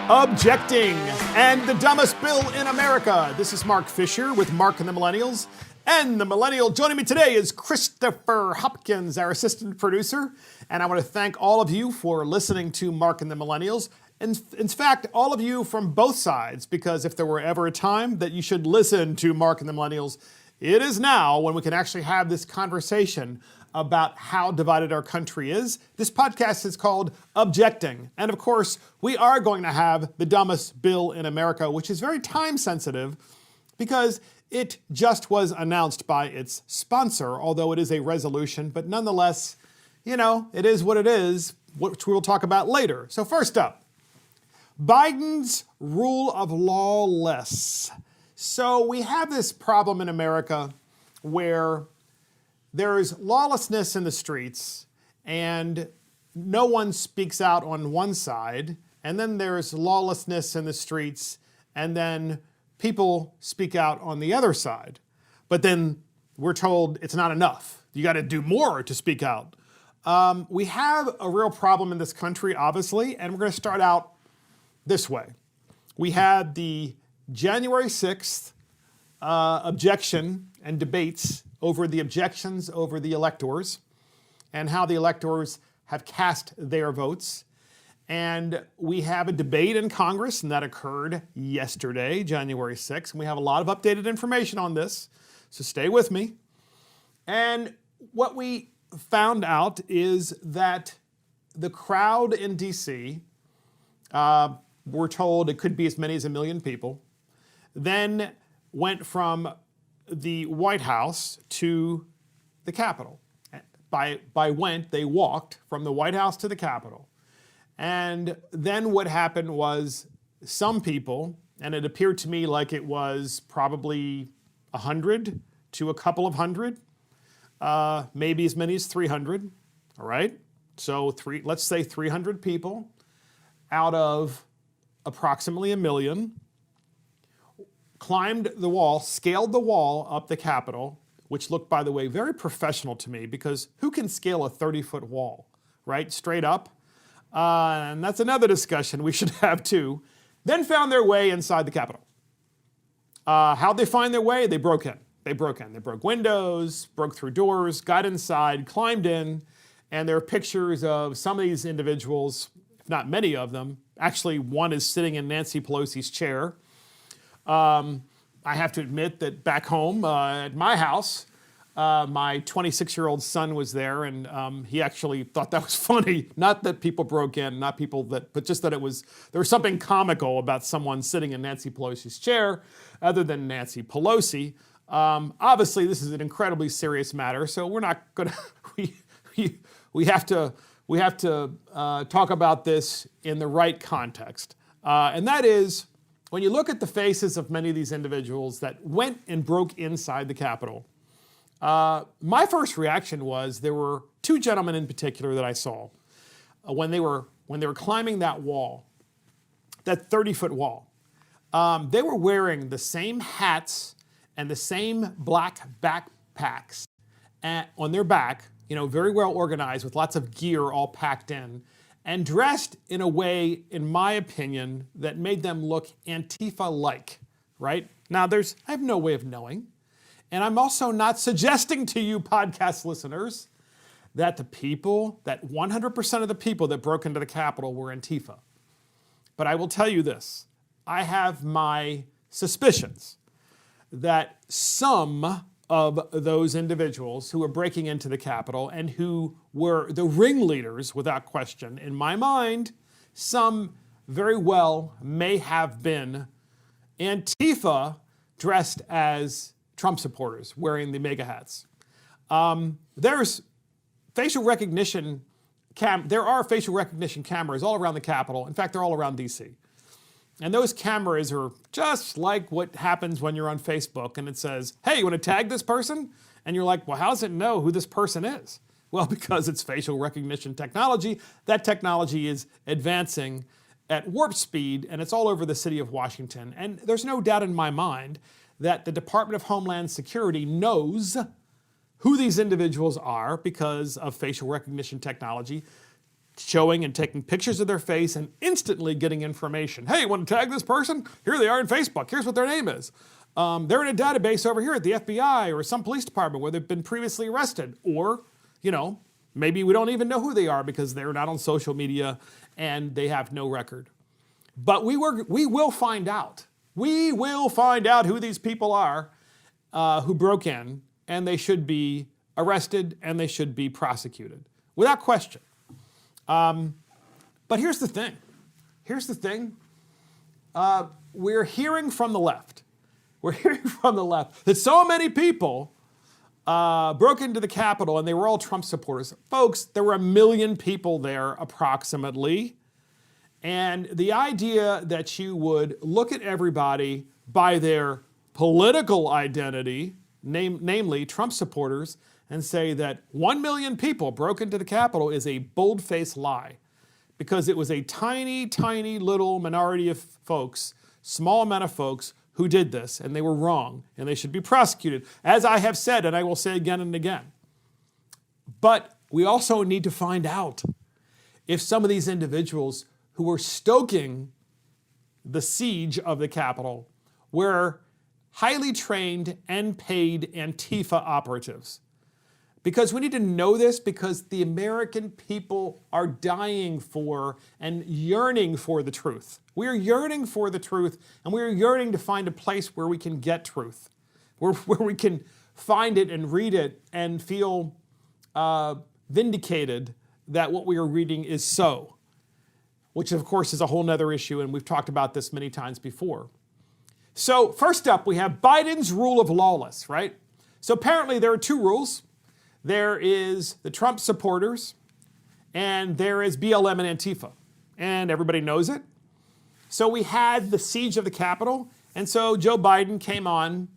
Objecting and the dumbest bill in America. This is Mark Fisher with Mark and the Millennials. And the Millennial joining me today is Christopher Hopkins, our assistant producer. And I want to thank all of you for listening to Mark and the Millennials. And in fact, all of you from both sides, because if there were ever a time that you should listen to Mark and the Millennials, it is now when we can actually have this conversation about how divided our country is. This podcast is called Objecting. And of course, we are going to have the dumbest bill in America, which is very time sensitive because it just was announced by its sponsor, although it is a resolution. But nonetheless, you know, it is what it is, which we will talk about later. So first up, Biden's rule of law less. So we have this problem in America where there is lawlessness in the streets and no one speaks out on one side, and then there's lawlessness in the streets and then people speak out on the other side. But then we're told it's not enough. You got to do more to speak out. We have a real problem in this country, obviously, and we're going to start out this way. We had the January 6th objection and debates over the objections over the electors and how the electors have cast their votes. And we have a debate in Congress, and that occurred yesterday, January 6th. And we have a lot of updated information on this, so stay with me. And what we found out is that the crowd in D.C., we're told it could be as many as 1 million people, then went from the White House to the Capitol. By went, they walked from the White House to the Capitol. And then what happened was some people, and it appeared to me like it was probably 100 to a couple of hundred, maybe as many as 300, all right? So let's say 300 people out of approximately 1 million climbed the wall, scaled the wall up the Capitol, which looked, by the way, very professional to me, because who can scale a 30-foot wall, right, straight up? And that's another discussion we should have too. Then found their way inside the Capitol. How'd they find their way? They broke in. They broke windows, broke through doors, got inside, climbed in, and there are pictures of some of these individuals, if not many of them. Actually, one is sitting in Nancy Pelosi's chair. I have to admit that back home at my house, my 26-year-old son was there, and he actually thought that was funny. Not that people broke in, but just that there was something comical about someone sitting in Nancy Pelosi's chair, other than Nancy Pelosi. Obviously, this is an incredibly serious matter, so we're not going to. We have to talk about this in the right context, and that is, when you look at the faces of many of these individuals that went and broke inside the Capitol, my first reaction was there were two gentlemen in particular that I saw when they were climbing that wall, that 30-foot wall. They were wearing the same hats and the same black backpacks on their back, very well organized with lots of gear all packed in, and dressed in a way, in my opinion, that made them look Antifa-like, right? Now, I have no way of knowing. And I'm also not suggesting to you podcast listeners that 100% of the people that broke into the Capitol were Antifa. But I will tell you this, I have my suspicions that some of those individuals who were breaking into the Capitol and who were the ringleaders, without question, in my mind, some very well may have been Antifa dressed as Trump supporters wearing the MAGA hats. There's facial recognition there are facial recognition cameras all around the Capitol. In fact, they're all around DC. And those cameras are just like what happens when you're on Facebook and it says, hey, you want to tag this person? And you're like, well, how does it know who this person is? Well, because it's facial recognition technology. That technology is advancing at warp speed, and it's all over the city of Washington. And there's no doubt in my mind that the Department of Homeland Security knows who these individuals are because of facial recognition technology. showing and taking pictures of their face and instantly getting information. Hey, you want to tag this person? Here they are on Facebook. Here's what their name is. They're in a database over here at the FBI or some police department where they've been previously arrested. Or, maybe we don't even know who they are because they're not on social media and they have no record. But we will find out. We will find out who these people are who broke in, and they should be arrested and they should be prosecuted without question. But here's the thing. We're hearing from the left. We're hearing from the left that so many people broke into the Capitol and they were all Trump supporters. Folks, there were 1 million people there approximately. And the idea that you would look at everybody by their political identity, namely Trump supporters, and say that 1 million people broke into the Capitol is a bold-faced lie. Because it was a tiny, tiny little minority of folks, small amount of folks, who did this, and they were wrong, and they should be prosecuted, as I have said, and I will say again and again. But we also need to find out if some of these individuals who were stoking the siege of the Capitol were highly trained and paid Antifa operatives. Because we need to know this because the American people are dying for and yearning for the truth. We are yearning for the truth, and we are yearning to find a place where we can get truth, where we can find it and read it and feel vindicated that what we are reading is so, which of course is a whole nother issue, and we've talked about this many times before. So first up, we have Biden's rule of lawless, right? So apparently there are two rules. There is the Trump supporters, and there is BLM and Antifa, and everybody knows it. So we had the siege of the Capitol, and so Joe Biden came on,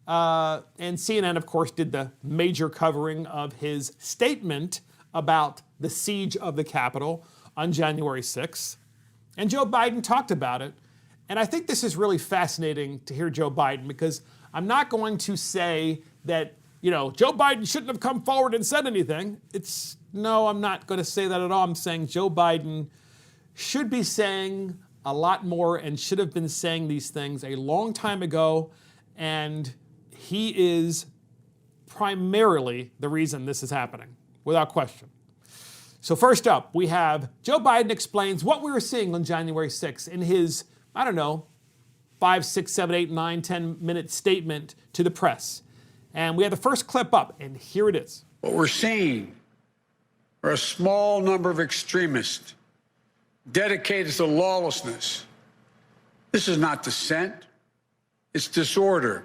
and CNN, of course, did the major covering of his statement about the siege of the Capitol on January 6th. And Joe Biden talked about it, and I think this is really fascinating to hear Joe Biden, because I'm not going to say that Joe Biden shouldn't have come forward and said anything. No, I'm not going to say that at all. I'm saying Joe Biden should be saying a lot more and should have been saying these things a long time ago. And he is primarily the reason this is happening, without question. So first up, we have Joe Biden explains what we were seeing on January 6th in his, 5, 6, 7, 8, 9, 10-minute statement to the press. And we have the first clip up, and here it is. What we're seeing are a small number of extremists dedicated to lawlessness. This is not dissent. It's disorder.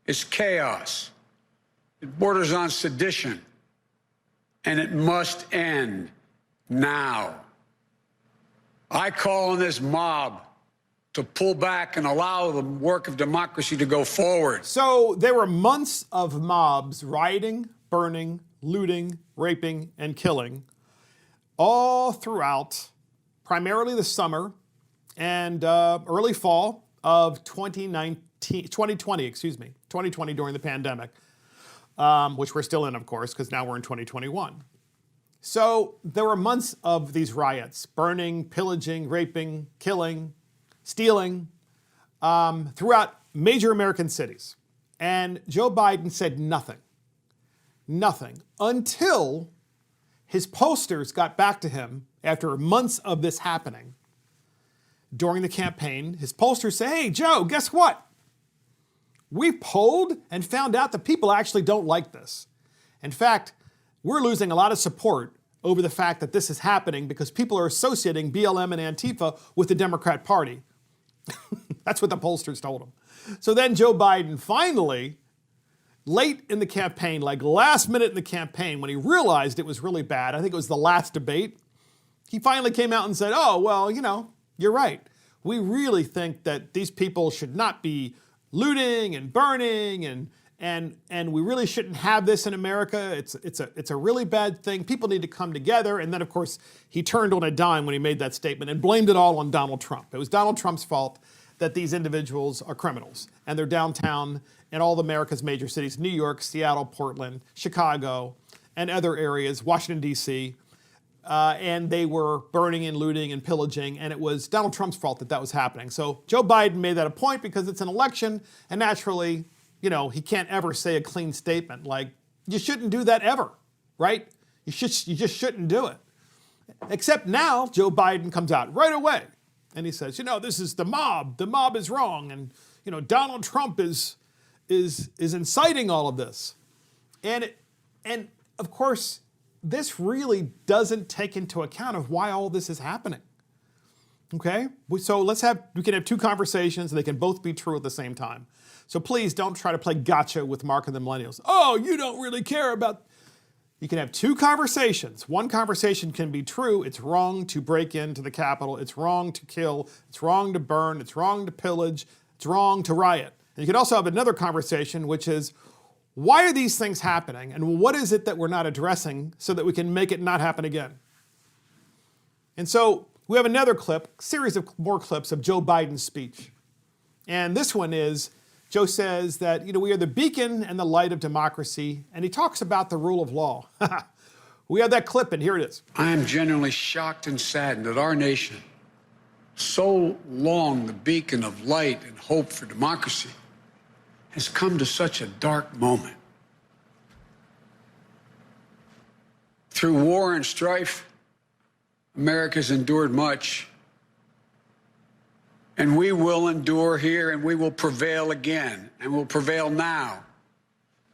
It's chaos. It borders on sedition. And it must end now. I call on this mob to pull back and allow the work of democracy to go forward. So there were months of mobs rioting, burning, looting, raping, and killing all throughout primarily the summer and early fall of 2020 during the pandemic, which we're still in, of course, because now we're in 2021. So there were months of these riots, burning, pillaging, raping, killing, stealing throughout major American cities. And Joe Biden said nothing until his pollsters got back to him after months of this happening. During the campaign, his pollsters say, hey, Joe, guess what? We polled and found out that people actually don't like this. In fact, we're losing a lot of support over the fact that this is happening because people are associating BLM and Antifa with the Democrat Party. That's what the pollsters told him. So then Joe Biden finally, late in the campaign, like last minute in the campaign, when he realized it was really bad, I think it was the last debate, he finally came out and said, oh, well, you're right. We really think that these people should not be looting and burning and we really shouldn't have this in America. It's a really bad thing. People need to come together. And then, of course, he turned on a dime when he made that statement and blamed it all on Donald Trump. It was Donald Trump's fault that these individuals are criminals and they're downtown in all of America's major cities, New York, Seattle, Portland, Chicago, and other areas, Washington, D.C., and they were burning and looting and pillaging, and it was Donald Trump's fault that that was happening. So Joe Biden made that a point because it's an election, and naturally, he can't ever say a clean statement like, you shouldn't do that ever, right? You just shouldn't do it. Except now, Joe Biden comes out right away, and he says, this is the mob. The mob is wrong, and Donald Trump is inciting all of this, and of course, this really doesn't take into account of why all this is happening. Okay, so we can have two conversations, and they can both be true at the same time. So please don't try to play gotcha with Mark and the Millennials. Oh, you don't really care about. You can have two conversations. One conversation can be true. It's wrong to break into the Capitol. It's wrong to kill. It's wrong to burn. It's wrong to pillage. It's wrong to riot. And you can also have another conversation, which is, why are these things happening? And what is it that we're not addressing so that we can make it not happen again? And so we have another clip, series of more clips of Joe Biden's speech. And this one is, Joe says that, we are the beacon and the light of democracy, and he talks about the rule of law. We have that clip, and here it is. I am genuinely shocked and saddened that our nation, so long the beacon of light and hope for democracy, has come to such a dark moment. Through war and strife, America's endured much. And we will endure here, and we will prevail again, and we'll prevail now.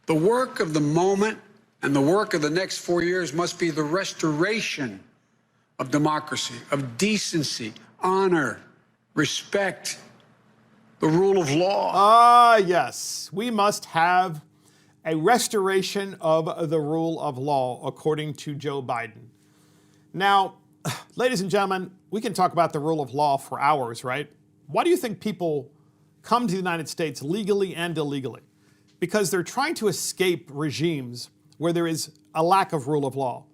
The work of the moment and the work of the next 4 years must be the restoration of democracy, of decency, honor, respect, the rule of law. Yes, we must have a restoration of the rule of law, according to Joe Biden. Now, ladies and gentlemen, we can talk about the rule of law for hours, right? Why do you think people come to the United States legally and illegally? Because they're trying to escape regimes where there is a lack of rule of law.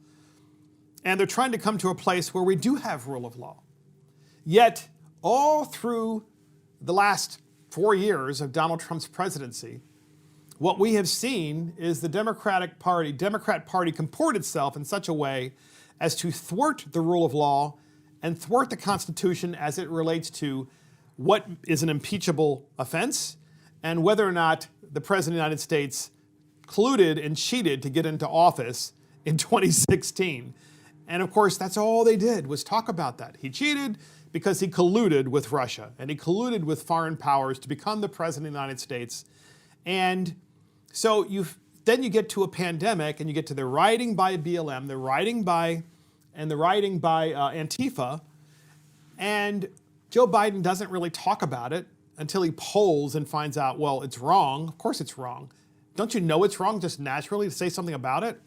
And they're trying to come to a place where we do have rule of law. Yet, all through the last 4 years of Donald Trump's presidency, what we have seen is the Democrat Party comport itself in such a way as to thwart the rule of law and thwart the Constitution as it relates to what is an impeachable offense and whether or not the President of the United States colluded and cheated to get into office in 2016. And of course, that's all they did was talk about that. He cheated because he colluded with Russia and he colluded with foreign powers to become the President of the United States. And so then you get to a pandemic and you get to the rioting by BLM, the rioting by Antifa, and Joe Biden doesn't really talk about it until he polls and finds out, well, it's wrong. Of course it's wrong. Don't you know it's wrong just naturally to say something about it?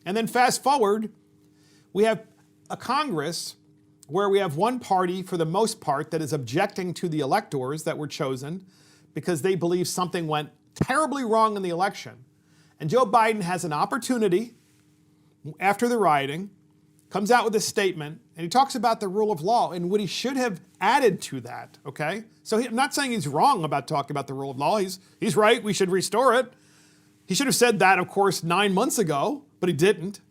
And then fast forward, we have a Congress where we have one party, for the most part, that is objecting to the electors that were chosen because they believe something went terribly wrong in the election. And Joe Biden has an opportunity after the rioting, comes out with a statement, and he talks about the rule of law and what he should have added to that, okay? So I'm not saying he's wrong about talking about the rule of law. He's right, we should restore it. He should have said that, of course, 9 months ago, but he didn't.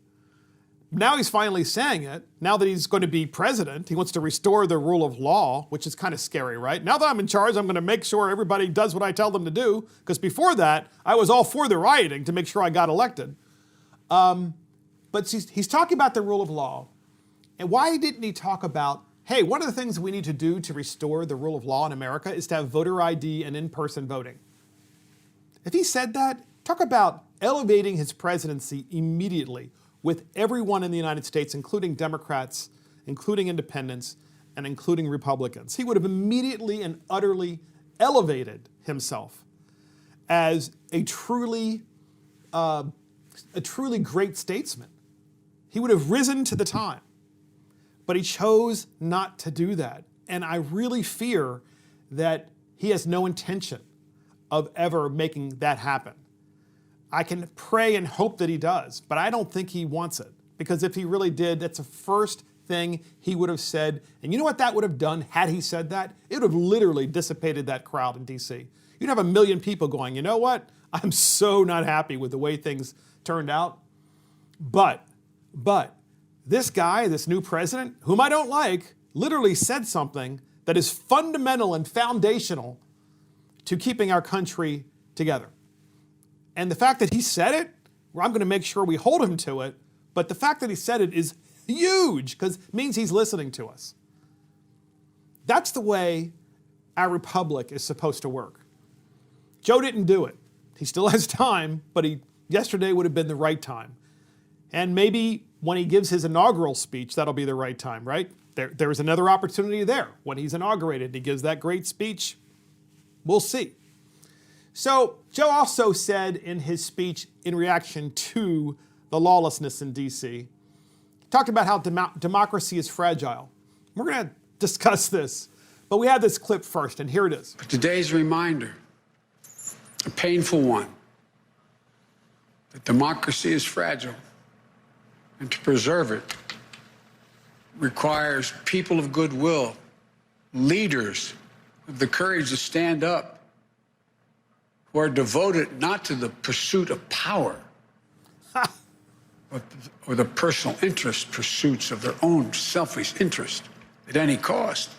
Now he's finally saying it. Now that he's going to be president, he wants to restore the rule of law, which is kind of scary, right? Now that I'm in charge, I'm going to make sure everybody does what I tell them to do, because before that, I was all for the rioting to make sure I got elected. But he's talking about the rule of law. And why didn't he talk about, hey, one of the things we need to do to restore the rule of law in America is to have voter ID and in-person voting? If he said that, talk about elevating his presidency immediately with everyone in the United States, including Democrats, including independents, and including Republicans. He would have immediately and utterly elevated himself as a truly great statesman. He would have risen to the time, but he chose not to do that. And I really fear that he has no intention of ever making that happen. I can pray and hope that he does, but I don't think he wants it. Because if he really did, that's the first thing he would have said. And you know what that would have done had he said that? It would have literally dissipated that crowd in D.C. You'd have 1 million people going, you know what? I'm so not happy with the way things turned out. But this guy, this new president, whom I don't like, literally said something that is fundamental and foundational to keeping our country together. And the fact that he said it, well, I'm going to make sure we hold him to it, but the fact that he said it is huge because it means he's listening to us. That's the way our republic is supposed to work. Joe didn't do it. He still has time, but yesterday would have been the right time. And maybe when he gives his inaugural speech, that'll be the right time, right? There's another opportunity there when he's inaugurated and he gives that great speech. We'll see. So Joe also said in his speech in reaction to the lawlessness in D.C., talked about how democracy is fragile. We're going to discuss this, but we have this clip first, and here it is. But today's reminder, a painful one, that democracy is fragile, and to preserve it requires people of goodwill, leaders with the courage to stand up, who are devoted not to the pursuit of power, or the personal interest pursuits of their own selfish interest at any cost,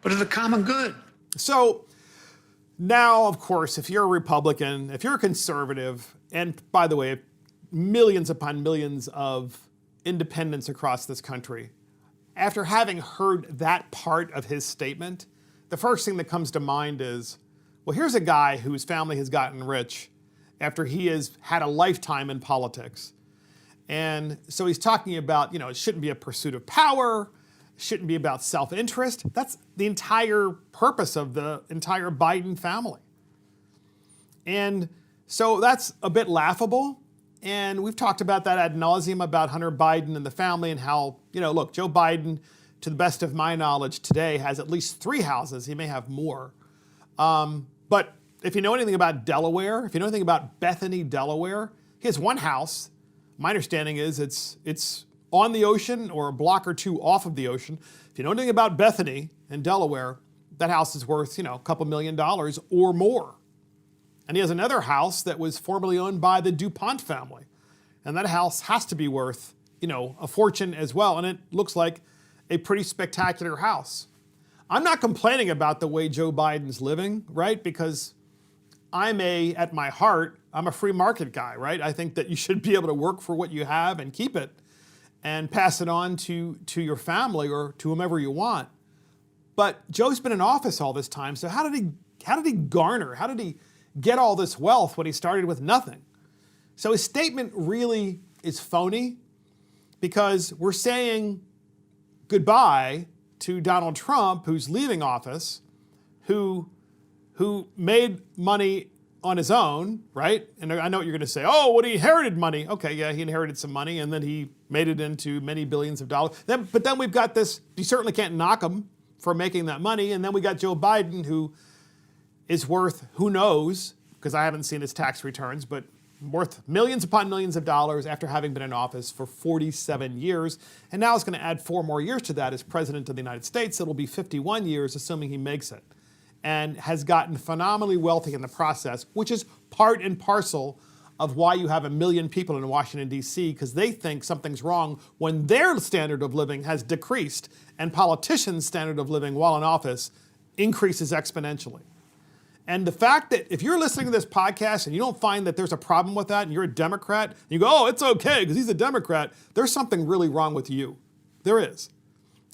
but of the common good. So now, of course, if you're a Republican, if you're a conservative, and by the way, millions upon millions of independents across this country, after having heard that part of his statement, the first thing that comes to mind is, well, here's a guy whose family has gotten rich after he has had a lifetime in politics. And so he's talking about, it shouldn't be a pursuit of power, shouldn't be about self-interest. That's the entire purpose of the entire Biden family. And so that's a bit laughable. And we've talked about that ad nauseum about Hunter Biden and the family and how, look, Joe Biden, to the best of my knowledge today, has at least 3 houses. He may have more. But if you know anything about Delaware, if you know anything about Bethany, Delaware, he has 1 house. My understanding is it's on the ocean or a block or 2 off of the ocean. If you know anything about Bethany in Delaware, that house is worth, a couple $1 million or more. And he has another house that was formerly owned by the DuPont family. And that house has to be worth, a fortune as well. And it looks like a pretty spectacular house. I'm not complaining about the way Joe Biden's living, right? Because at my heart, I'm a free market guy, right? I think that you should be able to work for what you have and keep it and pass it on to your family or to whomever you want. But Joe's been in office all this time, so how did he get all this wealth when he started with nothing? So his statement really is phony because we're saying goodbye to Donald Trump, who's leaving office, who made money on his own, right? And I know what you're going to say. Oh, he inherited money. Okay, yeah, he inherited some money, and then he made it into many billions of dollars. But then we've got this, you certainly can't knock him for making that money. And then we got Joe Biden, who is worth, who knows, because I haven't seen his tax returns, but worth millions upon millions of dollars after having been in office for 47 years. And now it's going to add 4 more years to that as president of the United States. It'll be 51 years, assuming he makes it. And has gotten phenomenally wealthy in the process, which is part and parcel of why you have 1 million people in Washington, D.C., because they think something's wrong when their standard of living has decreased and politicians' standard of living while in office increases exponentially. And the fact that if you're listening to this podcast and you don't find that there's a problem with that and you're a Democrat, and you go, oh, it's okay because he's a Democrat, there's something really wrong with you. There is.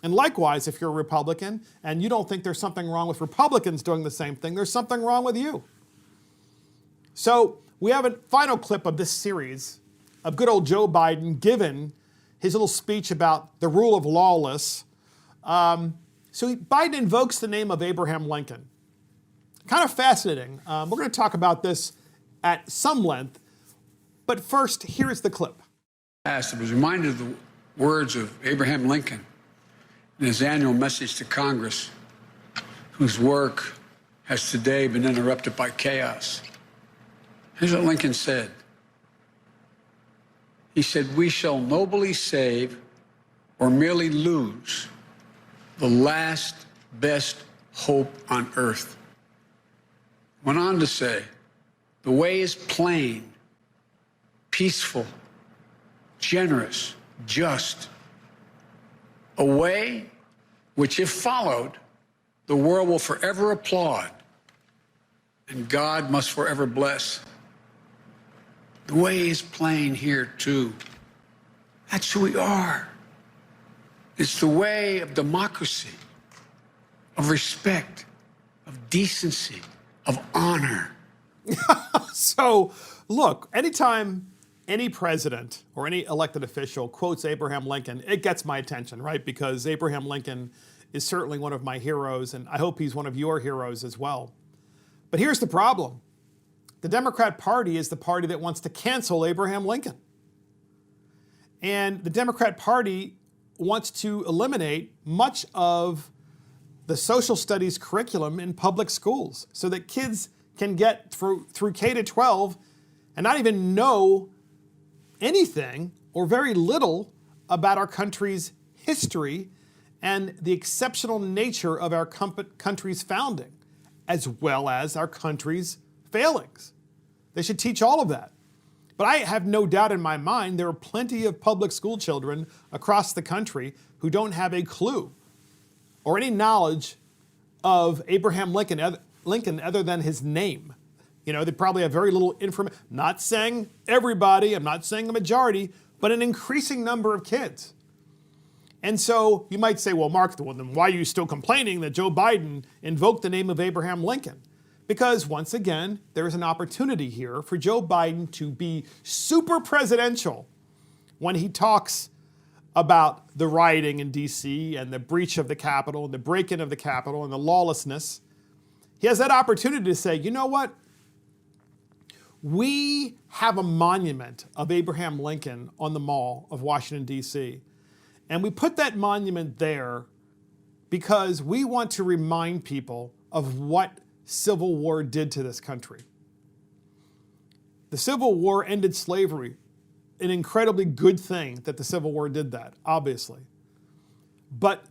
And likewise, if you're a Republican and you don't think there's something wrong with Republicans doing the same thing, there's something wrong with you. So we have a final clip of this series of good old Joe Biden given his little speech about the rule of lawless. Biden invokes the name of Abraham Lincoln. Kind of fascinating. We're going to talk about this at some length. But first, here's the clip. I was reminded of the words of Abraham Lincoln in his annual message to Congress, whose work has today been interrupted by chaos. Here's what Lincoln said. He said, "We shall nobly save or merely lose the last best hope on earth." Went on to say, "The way is plain, peaceful, generous, just, a way which, if followed, the world will forever applaud and God must forever bless. The way is plain here, too. That's who we are. It's the way of democracy, of respect, of decency, of honor. So, look, anytime any president or any elected official quotes Abraham Lincoln, it gets my attention, right? Because Abraham Lincoln is certainly one of my heroes, and I hope he's one of your heroes as well. But here's the problem. The Democrat Party is the party that wants to cancel Abraham Lincoln. And the Democrat Party wants to eliminate much of the social studies curriculum in public schools so that kids can get through K to 12 and not even know anything or very little about our country's history and the exceptional nature of our country's founding, as well as our country's failings. They should teach all of that. But I have no doubt in my mind there are plenty of public school children across the country who don't have a clue or any knowledge of Abraham Lincoln other than his name. You know, they probably have very little information. Not saying everybody, I'm not saying a majority, but an increasing number of kids. And so you might say, well, Mark, then why are you still complaining that Joe Biden invoked the name of Abraham Lincoln? Because once again, there is an opportunity here for Joe Biden to be super presidential when he talks about the rioting in D.C. and the breach of the Capitol and the break-in of the Capitol and the lawlessness. He has that opportunity to say, you know what? We have a monument of Abraham Lincoln on the Mall of Washington, D.C. And we put that monument there because we want to remind people of what Civil War did to this country. The Civil War ended slavery, an incredibly good thing that the Civil War did that, obviously. But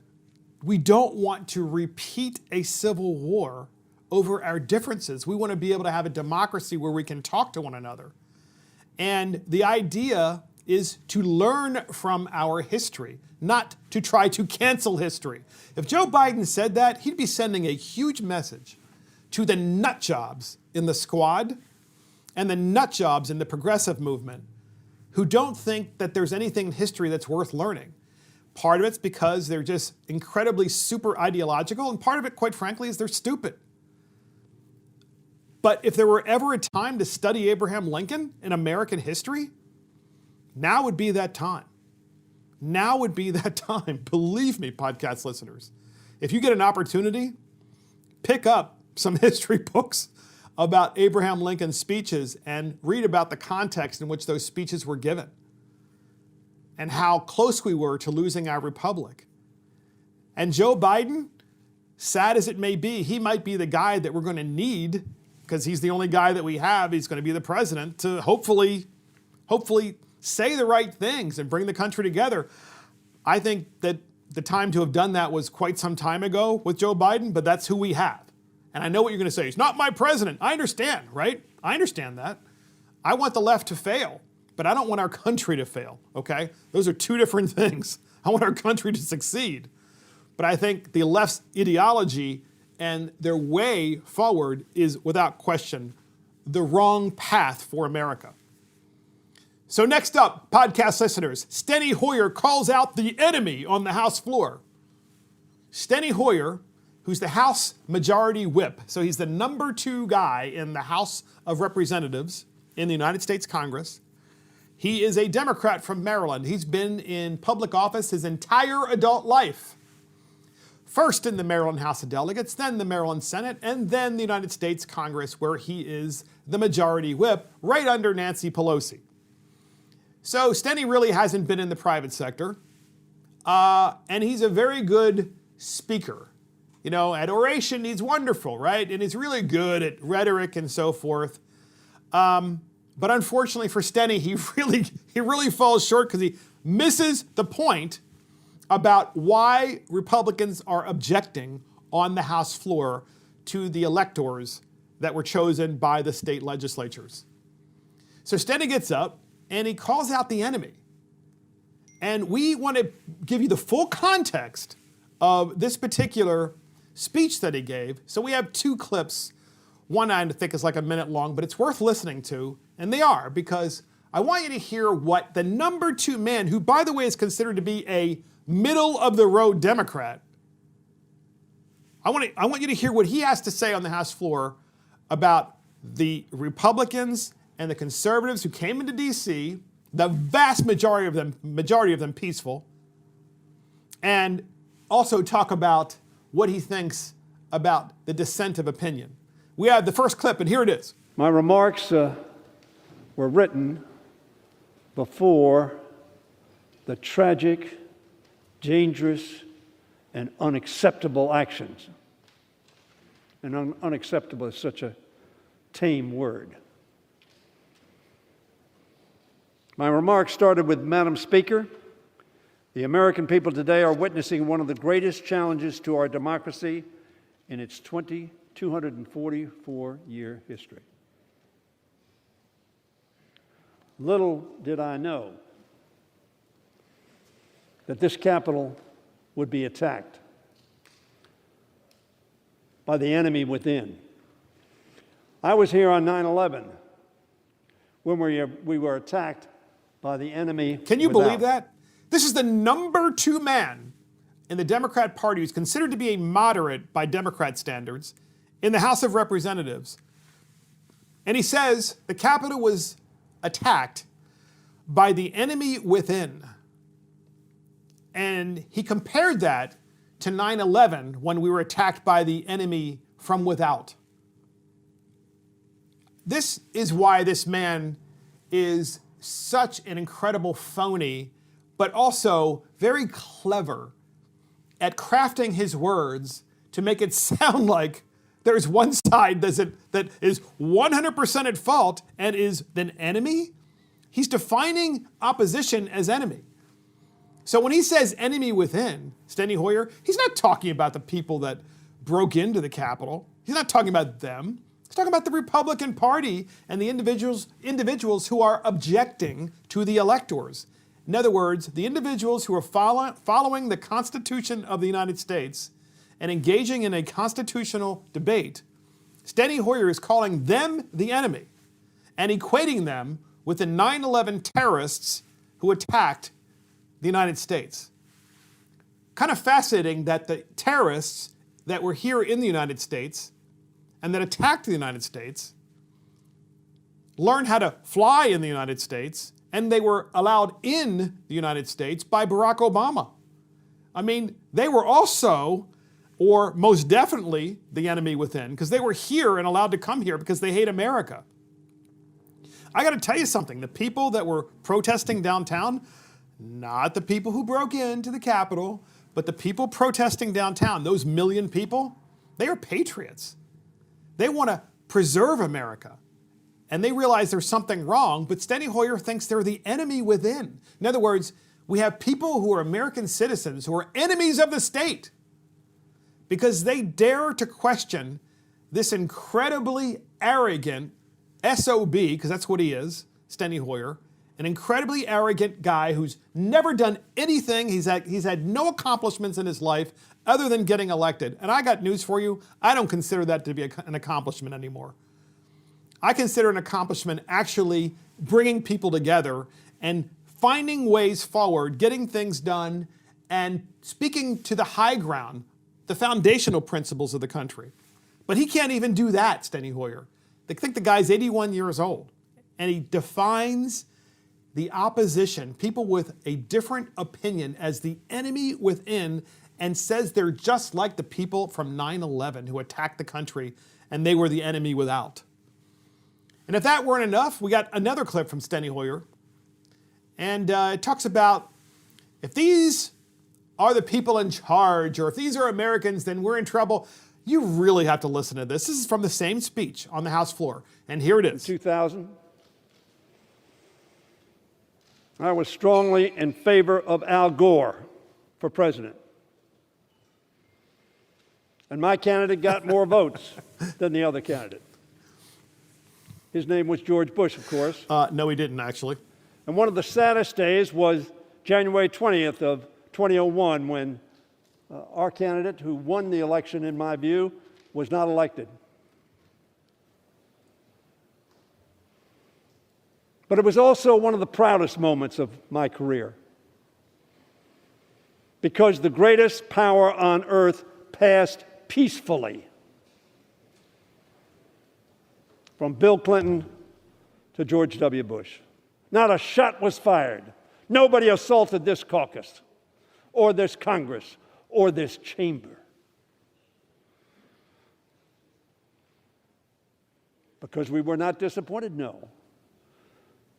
we don't want to repeat a civil war over our differences. We want to be able to have a democracy where we can talk to one another. And the idea is to learn from our history, not to try to cancel history. If Joe Biden said that, he'd be sending a huge message to the nut jobs in the squad and the nut jobs in the progressive movement who don't think that there's anything in history that's worth learning. Part of it's because they're just incredibly super ideological, and part of it, quite frankly, is they're stupid. But if there were ever a time to study Abraham Lincoln in American history, now would be that time. Now would be that time. Believe me, podcast listeners. If you get an opportunity, pick up some history books about Abraham Lincoln's speeches and read about the context in which those speeches were given and how close we were to losing our republic. And Joe Biden, sad as it may be, he might be the guy that we're going to need, because he's the only guy that we have, he's going to be the president, to hopefully say the right things and bring the country together. I think that the time to have done that was quite some time ago with Joe Biden, but that's who we have. And I know what you're going to say. He's not my president. I understand, right? I understand that. I want the left to fail, but I don't want our country to fail, okay? Those are two different things. I want our country to succeed. But I think the left's ideology and their way forward is, without question, the wrong path for America. So next up, podcast listeners, Steny Hoyer calls out the enemy on the House floor. Steny Hoyer, who's the House Majority Whip, so he's the number 2 guy in the House of Representatives in the United States Congress. He is a Democrat from Maryland. He's been in public office his entire adult life. First in the Maryland House of Delegates, then the Maryland Senate, and then the United States Congress, where he is the Majority Whip, right under Nancy Pelosi. So Steny really hasn't been in the private sector, and he's a very good speaker. You know, at oration, he's wonderful, right? And he's really good at rhetoric and so forth. But unfortunately for Steny, he really falls short because he misses the point about why Republicans are objecting on the House floor to the electors that were chosen by the state legislatures. So Steny gets up and he calls out the enemy. And we want to give you the full context of this particular speech that he gave. So we have two clips. One I think is like a minute long, but it's worth listening to. And they are, because I want you to hear what the number two man, who by the way is considered to be a middle of the road Democrat, I want you to hear what he has to say on the House floor about the Republicans and the conservatives who came into D.C., the vast majority of them peaceful, and also talk about what he thinks about the dissent of opinion. We have the first clip, and here it is. My remarks were written before the tragic, dangerous, and unacceptable actions. And unacceptable is such a tame word. My remarks started with, Madam Speaker, the American people today are witnessing one of the greatest challenges to our democracy in its 244-year history. Little did I know that this Capitol would be attacked by the enemy within. I was here on 9/11 when we were attacked by the enemy. Can you without. believe that? This is the number two man in the Democrat Party who's considered to be a moderate by Democrat standards in the House of Representatives. And he says the Capitol was attacked by the enemy within. And he compared that to 9/11 when we were attacked by the enemy from without. This is why this man is such an incredible phony, but also very clever at crafting his words to make it sound like there's one side that is 100% at fault and is an enemy. He's defining opposition as enemy. So when he says enemy within, Steny Hoyer, he's not talking about the people that broke into the Capitol. He's not talking about them. He's talking about the Republican Party and the individuals who are objecting to the electors. In other words, the individuals who are following the Constitution of the United States and engaging in a constitutional debate. Steny Hoyer is calling them the enemy and equating them with the 9/11 terrorists who attacked the United States. Kind of fascinating that the terrorists that were here in the United States and that attacked the United States learned how to fly in the United States, and they were allowed in the United States by Barack Obama. I mean, they were also, or most definitely, the enemy within, because they were here and allowed to come here because they hate America. I got to tell you something. The people that were protesting downtown, not the people who broke into the Capitol, but the people protesting downtown, those million people, they are patriots. They want to preserve America. And they realize there's something wrong, but Steny Hoyer thinks they're the enemy within. In other words, we have people who are American citizens who are enemies of the state because they dare to question this incredibly arrogant SOB, because that's what he is, Steny Hoyer, an incredibly arrogant guy who's never done anything. He's had no accomplishments in his life other than getting elected. And I got news for you. I don't consider that to be an accomplishment anymore. I consider an accomplishment actually bringing people together and finding ways forward, getting things done, and speaking to the high ground, the foundational principles of the country. But he can't even do that, Steny Hoyer. They think the guy's 81 years old, and he defines the opposition, people with a different opinion, as the enemy within, and says they're just like the people from 9/11 who attacked the country, and they were the enemy without. And if that weren't enough, we got another clip from Steny Hoyer, and it talks about if these are the people in charge, or if these are Americans, then we're in trouble. You really have to listen to this. This is from the same speech on the House floor, and here it is. In 2000, I was strongly in favor of Al Gore for president. And my candidate got more votes than the other candidate. His name was George Bush, of course. No, he didn't, actually. And one of the saddest days was January 20th of 2001, when our candidate, who won the election in my view, was not elected. But it was also one of the proudest moments of my career, because the greatest power on earth passed peacefully, from Bill Clinton to George W. Bush. Not a shot was fired. Nobody assaulted this caucus, or this Congress, or this chamber. Because we were not disappointed? No.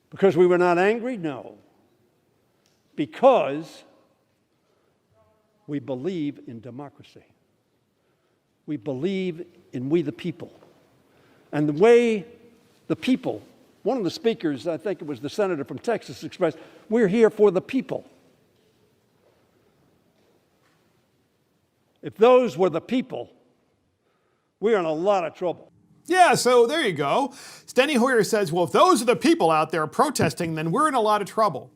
Because we were not angry? No. Because we believe in democracy. We believe in we the people. And the way the people, one of the speakers, I think it was the senator from Texas, expressed, we're here for the people. If those were the people, we're in a lot of trouble. Yeah, so there you go. Steny Hoyer says, well, if those are the people out there protesting, then we're in a lot of trouble.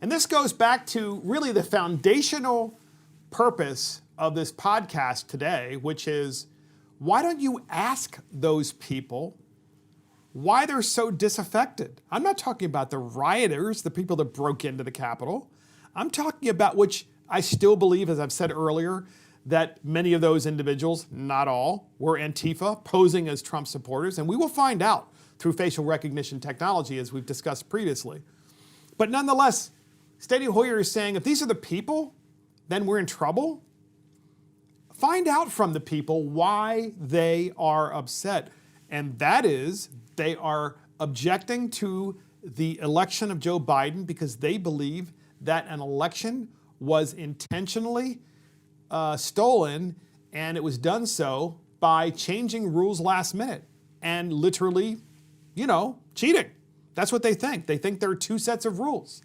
And this goes back to really the foundational purpose of this podcast today, which is, why don't you ask those people why they're so disaffected? I'm not talking about the rioters, the people that broke into the Capitol. I'm talking about, which I still believe, as I've said earlier, that many of those individuals, not all, were Antifa posing as Trump supporters. And we will find out through facial recognition technology, as we've discussed previously. But nonetheless, Steny Hoyer is saying, if these are the people, then we're in trouble. Find out from the people why they are upset. And that is, they are objecting to the election of Joe Biden because they believe that an election was intentionally stolen, and it was done so by changing rules last minute and literally, cheating. That's what they think. They think there are two sets of rules.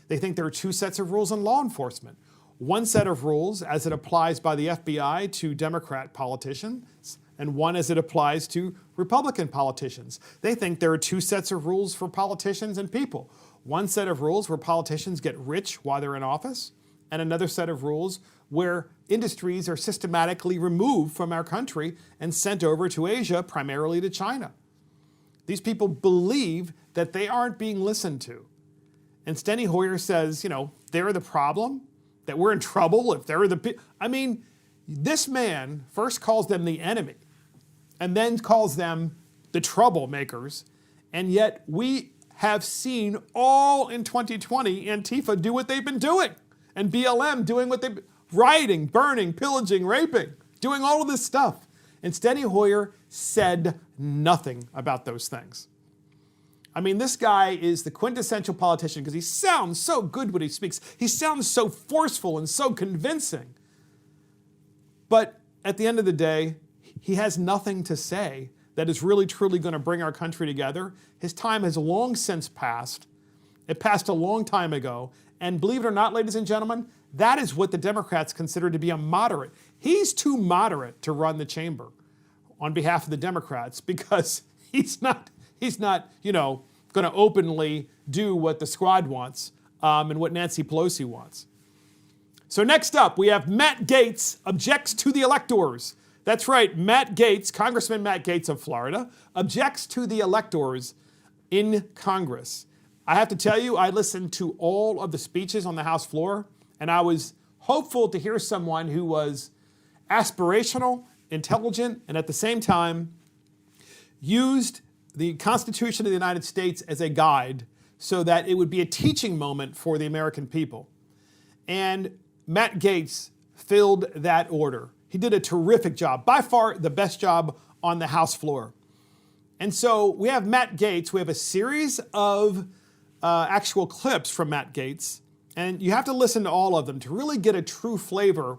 They think there are two sets of rules in law enforcement. One set of rules as it applies by the FBI to Democrat politicians, and one as it applies to Republican politicians. They think there are two sets of rules for politicians and people. One set of rules where politicians get rich while they're in office, and another set of rules where industries are systematically removed from our country and sent over to Asia, primarily to China. These people believe that they aren't being listened to. And Steny Hoyer says, they're the problem, that we're in trouble if they're the people. I mean, this man first calls them the enemy and then calls them the troublemakers. And yet we have seen all in 2020 Antifa do what they've been doing, and BLM doing what they've been rioting, burning, pillaging, raping, doing all of this stuff. And Steny Hoyer said nothing about those things. I mean, this guy is the quintessential politician because he sounds so good when he speaks. He sounds so forceful and so convincing. But at the end of the day, he has nothing to say that is really, truly going to bring our country together. His time has long since passed. It passed a long time ago. And believe it or not, ladies and gentlemen, that is what the Democrats consider to be a moderate. He's too moderate to run the chamber on behalf of the Democrats because he's not, going to openly do what the squad wants and what Nancy Pelosi wants. So next up, we have Matt Gaetz objects to the electors. That's right, Matt Gaetz, Congressman Matt Gaetz of Florida, objects to the electors in Congress. I have to tell you, I listened to all of the speeches on the House floor, and I was hopeful to hear someone who was aspirational, intelligent, and at the same time used the Constitution of the United States as a guide so that it would be a teaching moment for the American people. And Matt Gaetz filled that order. He did a terrific job, by far the best job on the House floor. And so we have Matt Gaetz. We have a series of actual clips from Matt Gaetz, and you have to listen to all of them to really get a true flavor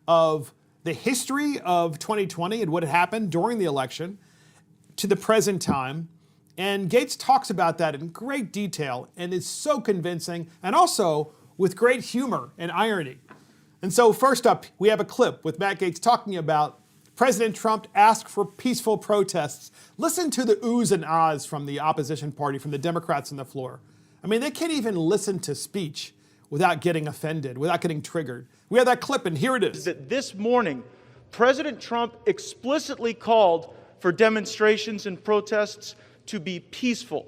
of the history of 2020 and what had happened during the election to the present time. And Gaetz talks about that in great detail and is so convincing, and also with great humor and irony. And so first up, we have a clip with Matt Gaetz talking about President Trump asked for peaceful protests. Listen to the oohs and ahs from the opposition party, from the Democrats on the floor. I mean, they can't even listen to speech without getting offended, without getting triggered. We have that clip, and here it is. That this morning, President Trump explicitly called for demonstrations and protests to be peaceful.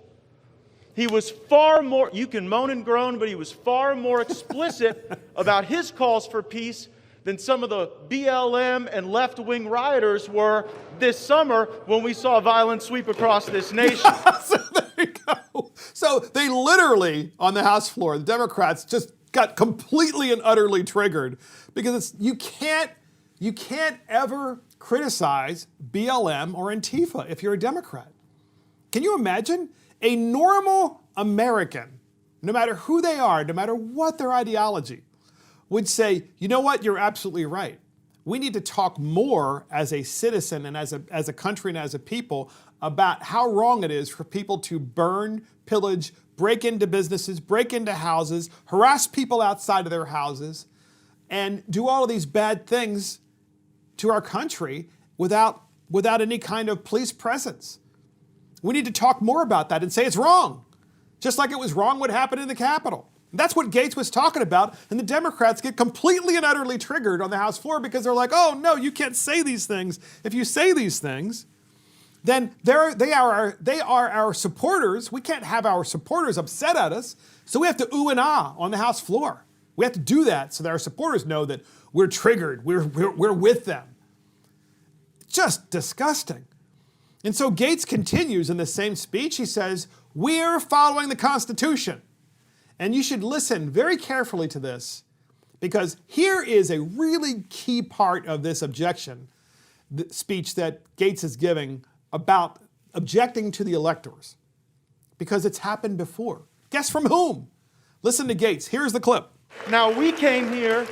He was far more, you can moan and groan, but he was far more explicit about his calls for peace than some of the BLM and left-wing rioters were this summer when we saw violence sweep across this nation. So there you go. So they literally, on the House floor, the Democrats just got completely and utterly triggered because you can't ever criticize BLM or Antifa if you're a Democrat. Can you imagine? A normal American, no matter who they are, no matter what their ideology, would say, you know what, you're absolutely right. We need to talk more as a citizen and as a country and as a people about how wrong it is for people to burn, pillage, break into businesses, break into houses, harass people outside of their houses, and do all of these bad things to our country without any kind of police presence. We need to talk more about that and say it's wrong, just like it was wrong what happened in the Capitol. That's what Gaetz was talking about, and the Democrats get completely and utterly triggered on the House floor because they're like, oh, no, you can't say these things. If you say these things, then they are our supporters. We can't have our supporters upset at us, so we have to ooh and ah on the House floor. We have to do that so that our supporters know that we're triggered, we're with them. Just disgusting. And so Gaetz continues in the same speech. He says, we're following the Constitution. And you should listen very carefully to this because here is a really key part of this objection, the speech that Gaetz is giving about objecting to the electors because it's happened before. Guess from whom? Listen to Gaetz. Here's the clip. Now, we came here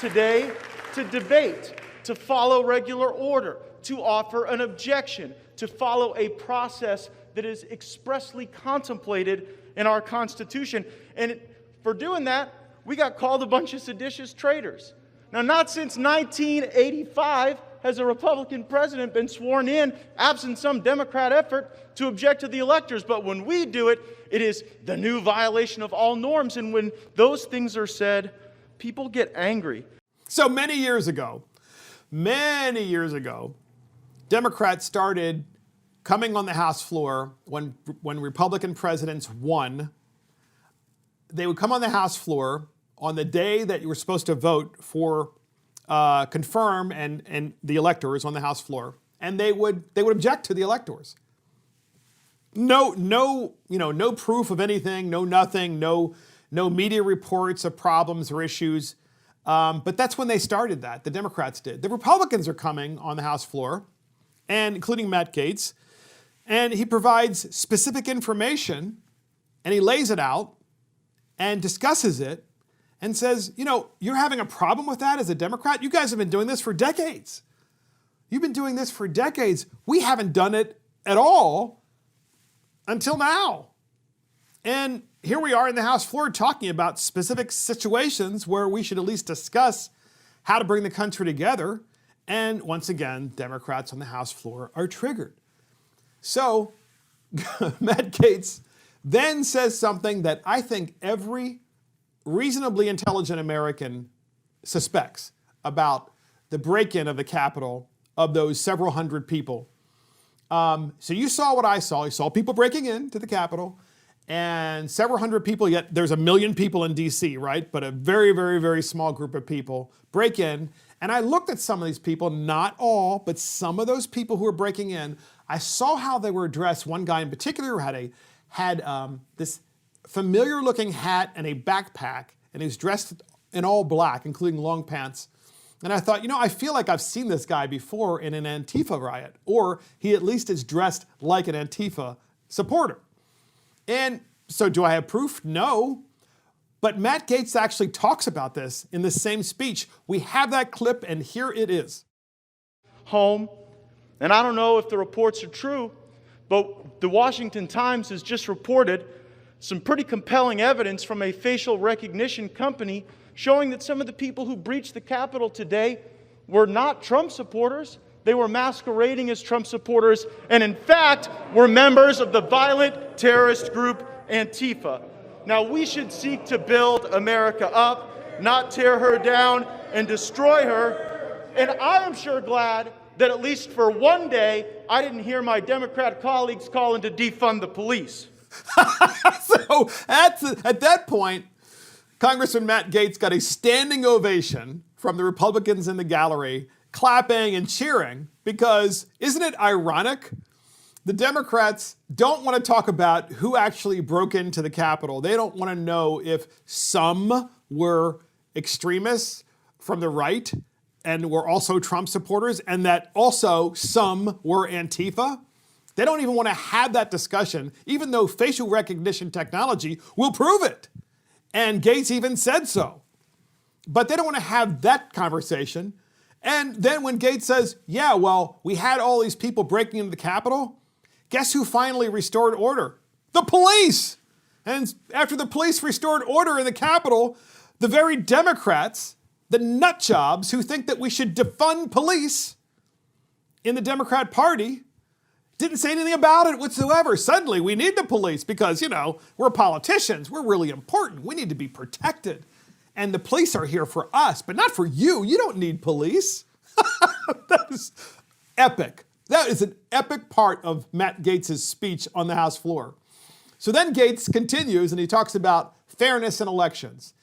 today to debate, to follow regular order, to offer an objection, to follow a process that is expressly contemplated in our Constitution. And for doing that, we got called a bunch of seditious traitors. Now, not since 1985 has a Republican president been sworn in, absent some Democrat effort, to object to the electors. But when we do it, it is the new violation of all norms. And when those things are said, people get angry. So many years ago, Democrats started coming on the House floor when Republican presidents won. They would come on the House floor on the day that you were supposed to vote for confirm and the electors on the House floor, and they would object to the electors. No proof of anything, no media reports of problems or issues. But that's when they started that. The Democrats did. The Republicans are coming on the House floor, and including Matt Gaetz, and he provides specific information, and he lays it out and discusses it and says, you're having a problem with that as a Democrat? You guys have been doing this for decades. You've been doing this for decades. We haven't done it at all until now. And here we are in the House floor talking about specific situations where we should at least discuss how to bring the country together. And once again, Democrats on the House floor are triggered. So Matt Gaetz then says something that I think every reasonably intelligent American suspects about the break-in of the Capitol of those several hundred people. So you saw what I saw. You saw people breaking into the Capitol and several hundred people, yet there's 1 million people in D.C., right? But a very, very, very small group of people break in. And I looked at some of these people, not all, but some of those people who were breaking in. I saw how they were dressed. One guy in particular had this familiar-looking hat and a backpack, and he was dressed in all black, including long pants. And I thought, I feel like I've seen this guy before in an Antifa riot, or he at least is dressed like an Antifa supporter. And so do I have proof? No. But Matt Gaetz actually talks about this in the same speech. We have that clip, and here it is. Home, and I don't know if the reports are true, but the Washington Times has just reported some pretty compelling evidence from a facial recognition company showing that some of the people who breached the Capitol today were not Trump supporters. They were masquerading as Trump supporters, and in fact, were members of the violent terrorist group Antifa. Now, we should seek to build America up, not tear her down and destroy her. And I am sure glad that at least for one day, I didn't hear my Democrat colleagues calling to defund the police. So at that point, Congressman Matt Gaetz got a standing ovation from the Republicans in the gallery, clapping and cheering, because isn't it ironic? The Democrats don't want to talk about who actually broke into the Capitol. They don't want to know if some were extremists from the right and were also Trump supporters, and that also some were Antifa. They don't even want to have that discussion, even though facial recognition technology will prove it. And Gaetz even said so. But they don't want to have that conversation. And then when Gaetz says, yeah, well, we had all these people breaking into the Capitol, guess who finally restored order? The police! And after the police restored order in the Capitol, the very Democrats, the nut jobs who think that we should defund police in the Democrat Party, didn't say anything about it whatsoever. Suddenly, we need the police because, we're politicians. We're really important. We need to be protected. And the police are here for us, but not for you. You don't need police. That is epic. That is an epic part of Matt Gaetz's speech on the House floor. So then Gaetz continues and he talks about fairness in elections.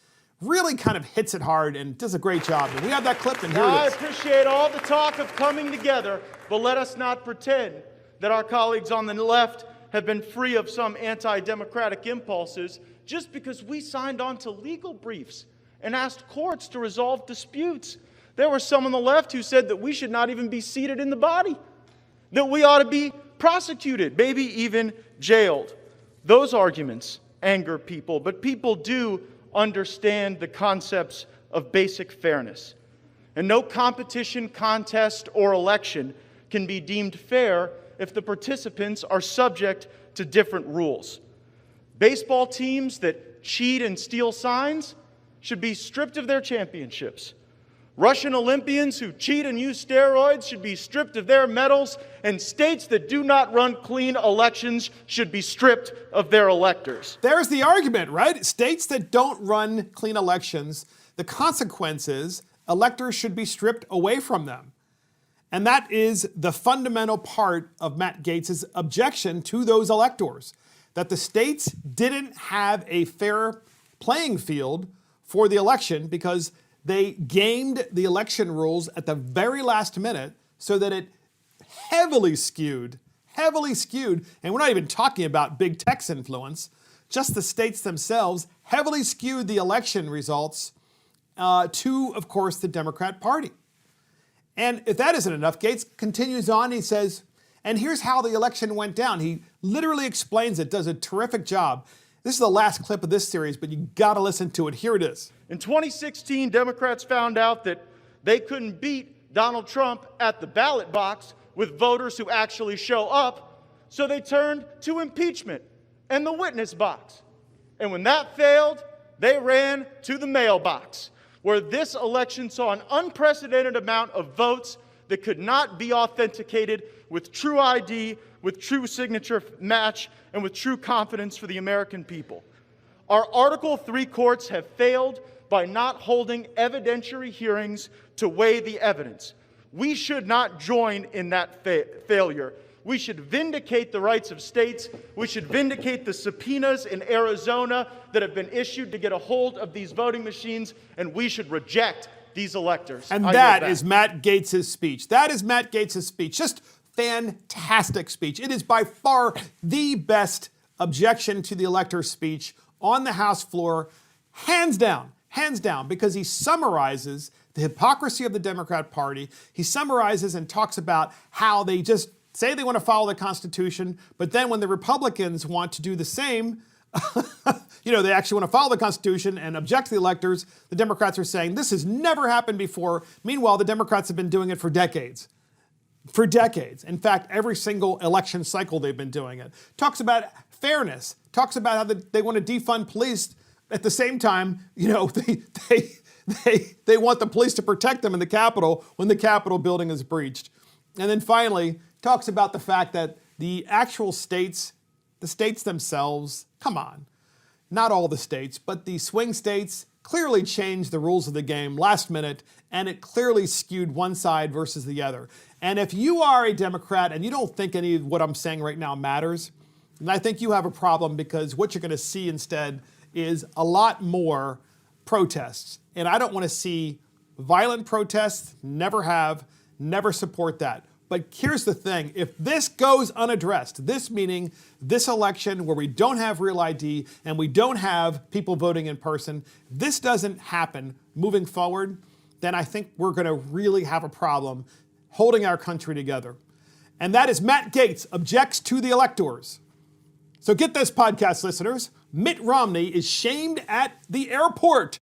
Really kind of hits it hard and does a great job. And we have that clip, and here I it is. appreciate all the talk of coming together, but let us not pretend that our colleagues on the left have been free of some anti-democratic impulses just because we signed on to legal briefs and asked courts to resolve disputes. There were some on the left who said that we should not even be seated in the body, that we ought to be prosecuted, maybe even jailed. Those arguments anger people, but people do understand the concepts of basic fairness. And no competition, contest, or election can be deemed fair if the participants are subject to different rules. Baseball teams that cheat and steal signs should be stripped of their championships. Russian Olympians who cheat and use steroids should be stripped of their medals, and states that do not run clean elections should be stripped of their electors. There's the argument, right? States that don't run clean elections, the consequence is electors should be stripped away from them. And that is the fundamental part of Matt Gaetz's objection to those electors, that the states didn't have a fair playing field for the election because they gamed the election rules at the very last minute so that it heavily skewed, and we're not even talking about big tech's influence, just the states themselves heavily skewed the election results to, of course, the Democrat Party. And if that isn't enough, Gaetz continues on, he says, and here's how the election went down. He literally explains it, does a terrific job. This is the last clip of this series, but you gotta listen to it. Here it is. In 2016, Democrats found out that they couldn't beat Donald Trump at the ballot box with voters who actually show up, so they turned to impeachment and the witness box. And when that failed, they ran to the mailbox, where this election saw an unprecedented amount of votes that could not be authenticated with true ID, with true signature match, and with true confidence for the American people. Our Article 3 courts have failed by not holding evidentiary hearings to weigh the evidence. We should not join in that failure. We should vindicate the rights of states. We should vindicate the subpoenas in Arizona that have been issued to get a hold of these voting machines, and we should reject these electors. And that is Matt Gaetz's speech. That is Matt Gaetz's speech. Just fantastic speech. It is by far the best objection to the elector's speech on the House floor, hands down, because he summarizes the hypocrisy of the Democrat Party. He summarizes and talks about how they just say they want to follow the Constitution, but then when the Republicans want to do the same, they actually want to follow the Constitution and object to the electors, the Democrats are saying this has never happened before. Meanwhile, the Democrats have been doing it for decades. For decades. In fact, every single election cycle they've been doing it. Talks about fairness. Talks about how they want to defund police. At the same time, they want the police to protect them in the Capitol when the Capitol building is breached. And then finally, talks about the fact that the actual states, the states themselves, come on. not all the states, but the swing states clearly changed the rules of the game last minute, and it clearly skewed one side versus the other. And if you are a Democrat and you don't think any of what I'm saying right now matters, then I think you have a problem, because what you're going to see instead is a lot more protests. And I don't want to see violent protests, never have, never support that. But here's the thing, if this goes unaddressed, this meaning this election where we don't have real ID and we don't have people voting in person, this doesn't happen moving forward, then I think we're going to really have a problem holding our country together. And that is Matt Gaetz objects to the electors. So get this, podcast listeners, Mitt Romney is shamed at the airport.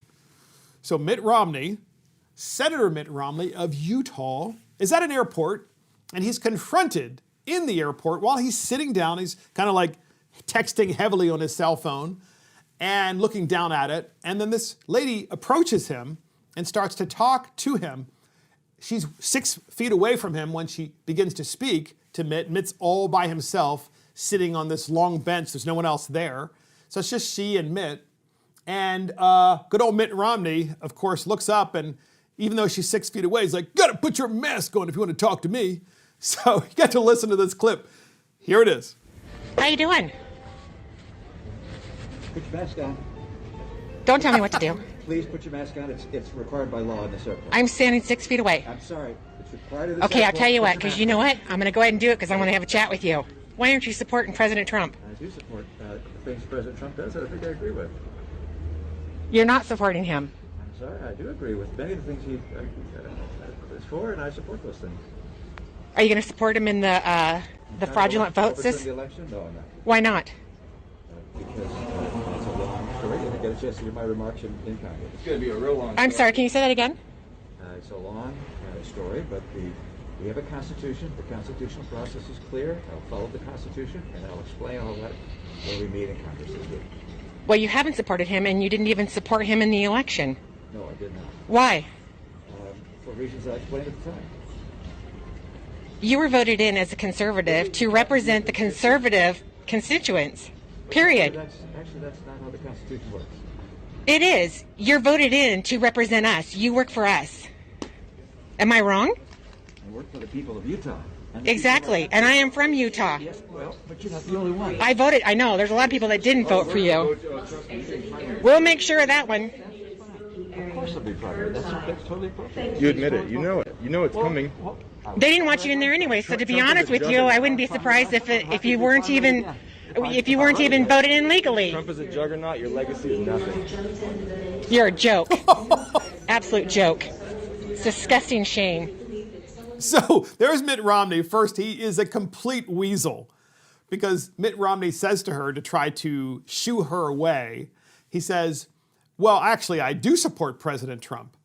So Mitt Romney, Senator Mitt Romney of Utah, is at an airport, and he's confronted in the airport while he's sitting down. He's kind of like texting heavily on his cell phone and looking down at it. And then this lady approaches him and starts to talk to him. She's 6 feet away from him when she begins to speak to Mitt. Mitt's all by himself, sitting on this long bench. There's no one else there. So it's just she and Mitt. And good old Mitt Romney, of course, looks up, and even though she's 6 feet away, he's like, gotta put your mask on if you want to talk to me. So you got to listen to this clip. Here it is. How you doing? Put your mask on. Don't tell me what to do. Please put your mask on. It's required by law in this airport. I'm standing 6 feet away. I'm sorry. It's required in this Okay, I'll airport. tell you Put what, your because mask you know on. what? I'm going to go ahead and do it because I want to have a chat with you. Why aren't you supporting President Trump? I do support the things President Trump does that I think I agree with. You're not supporting him. I'm sorry. I do agree with many of the things he is for, and I support those things. Are you going to support him in the fraudulent votes? Overturn the election? No, I'm not. Why not? Because it's a long story. I didn't get a chance to hear my remarks in Congress. It's going to be a real long I'm sorry, can you say that again? It's a long story, but we have a constitution. The constitutional process is clear. I'll follow the constitution, and I'll explain all that when we meet in Congress this week. Well, you haven't supported him, and you didn't even support him in the election. No, I did not. Why? For reasons I explained at the time. You were voted in as a conservative to represent the conservative constituents. Period. That's not how the Constitution works. It is. You're voted in to represent us. You work for us. Am I wrong? I work for the people of Utah. Exactly. And I am from Utah. Yes, well, but you're not the only one. I voted. I know. There's a lot of people that didn't vote for you. We'll make sure of that one. Of course I'll be proud of it. That's totally appropriate. You admit it. You know it. You know it's coming. They didn't want you in there anyway. So to be honest with you, I wouldn't be surprised if you weren't even voted in legally. Trump is a juggernaut. Your legacy is nothing. You're a joke. Absolute joke. It's disgusting shame. So there's Mitt Romney. First, he is a complete weasel, because Mitt Romney says to her to try to shoo her away. He says, well, actually, I do support President Trump.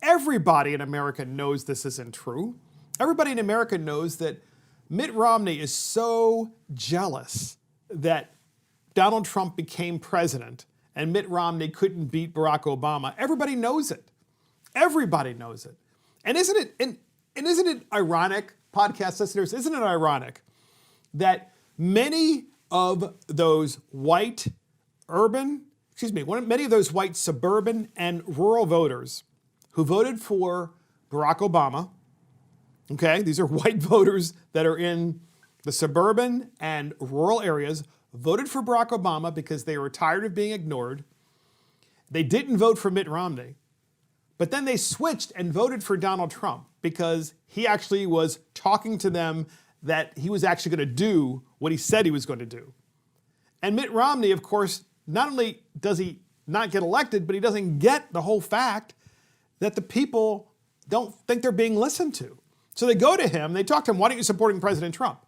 Everybody in America knows this isn't true. Everybody in America knows that Mitt Romney is so jealous that Donald Trump became president and Mitt Romney couldn't beat Barack Obama. Everybody knows it. Everybody knows it. And isn't it ironic, podcast listeners, isn't it ironic that many of those many of those white suburban and rural voters who voted for Barack Obama, okay, these are white voters that are in the suburban and rural areas, voted for Barack Obama because they were tired of being ignored. They didn't vote for Mitt Romney, but then they switched and voted for Donald Trump because he actually was talking to them that he was actually going to do what he said he was going to do. And Mitt Romney, of course, not only does he not get elected, but he doesn't get the whole fact that the people don't think they're being listened to. So they go to him, they talk to him, why aren't you supporting President Trump?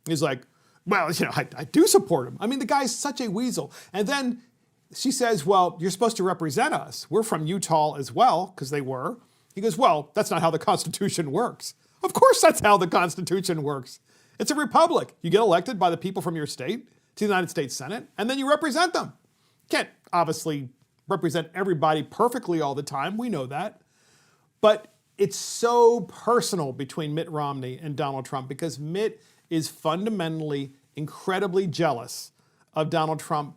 He's like, well, I do support him. I mean, the guy's such a weasel. And then she says, well, you're supposed to represent us. We're from Utah as well, because they were. He goes, well, that's not how the Constitution works. Of course that's how the Constitution works. It's a republic. You get elected by the people from your state to the United States Senate, and then you represent them. Can't obviously represent everybody perfectly all the time. We know that. But it's so personal between Mitt Romney and Donald Trump because Mitt is fundamentally incredibly jealous of Donald Trump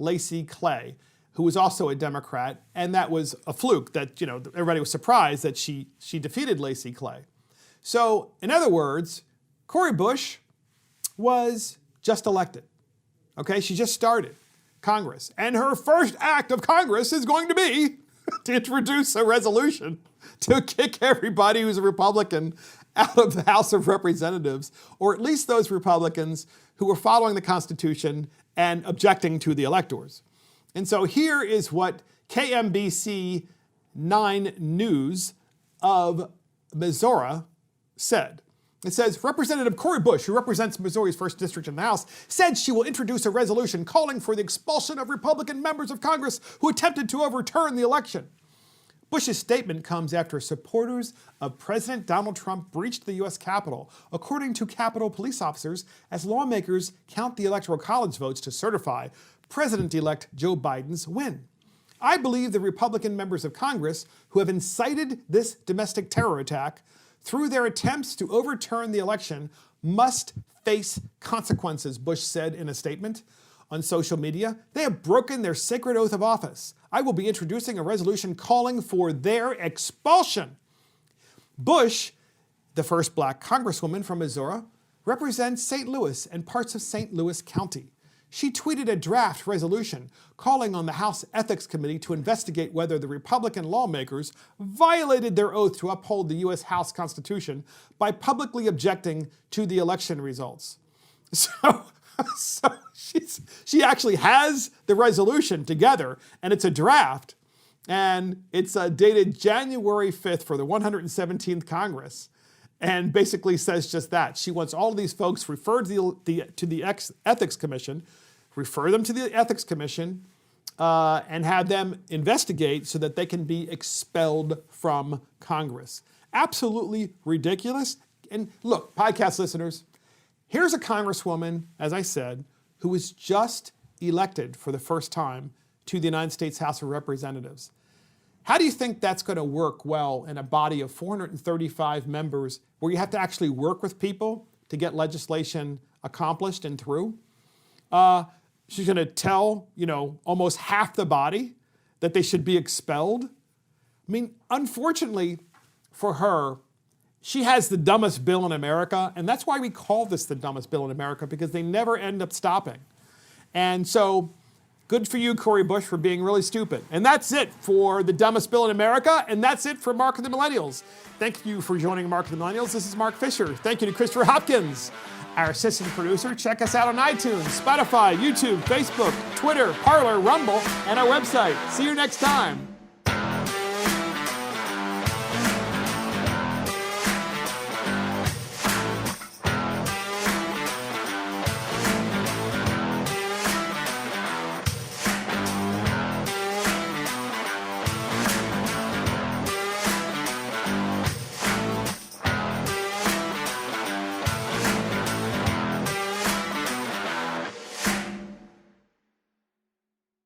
Lacey Clay, who was also a Democrat, and that was a fluke that, everybody was surprised that she defeated Lacey Clay. So, in other words, Cori Bush was just elected. Okay, she just started Congress. And her first act of Congress is going to be to introduce a resolution to kick everybody who's a Republican out of the House of Representatives, or at least those Republicans who were following the Constitution and objecting to the electors. And so here is what KMBC 9 News of Missouri said. It says, Representative Cori Bush, who represents Missouri's 1st District in the House, said she will introduce a resolution calling for the expulsion of Republican members of Congress who attempted to overturn the election. Bush's statement comes after supporters of President Donald Trump breached the U.S. Capitol, according to Capitol police officers, as lawmakers count the Electoral College votes to certify President-elect Joe Biden's win. I believe the Republican members of Congress who have incited this domestic terror attack through their attempts to overturn the election must face consequences, Bush said in a statement on social media. They have broken their sacred oath of office. I will be introducing a resolution calling for their expulsion. Bush, the first black congresswoman from Missouri, represents St. Louis and parts of St. Louis County. She tweeted a draft resolution calling on the House Ethics Committee to investigate whether the Republican lawmakers violated their oath to uphold the U.S. House Constitution by publicly objecting to the election results. So she actually has the resolution together, and it's a draft, and it's dated January 5th for the 117th Congress, and basically says just that. She wants all of these folks referred to the Ethics Commission, refer them to the Ethics Commission, and have them investigate so that they can be expelled from Congress. Absolutely ridiculous. And look, podcast listeners, here's a congresswoman, as I said, who was just elected for the first time to the United States House of Representatives. How do you think that's going to work well in a body of 435 members where you have to actually work with people to get legislation accomplished and through? She's going to tell, almost half the body that they should be expelled. I mean, unfortunately for her, she has the dumbest bill in America, and that's why we call this the dumbest bill in America, because they never end up stopping. And so, good for you, Cori Bush, for being really stupid. And that's it for the dumbest bill in America, and that's it for Mark and the Millennials. Thank you for joining Mark and the Millennials. This is Mark Fisher. Thank you to Christopher Hopkins, our assistant producer. Check us out on iTunes, Spotify, YouTube, Facebook, Twitter, Parler, Rumble, and our website. See you next time.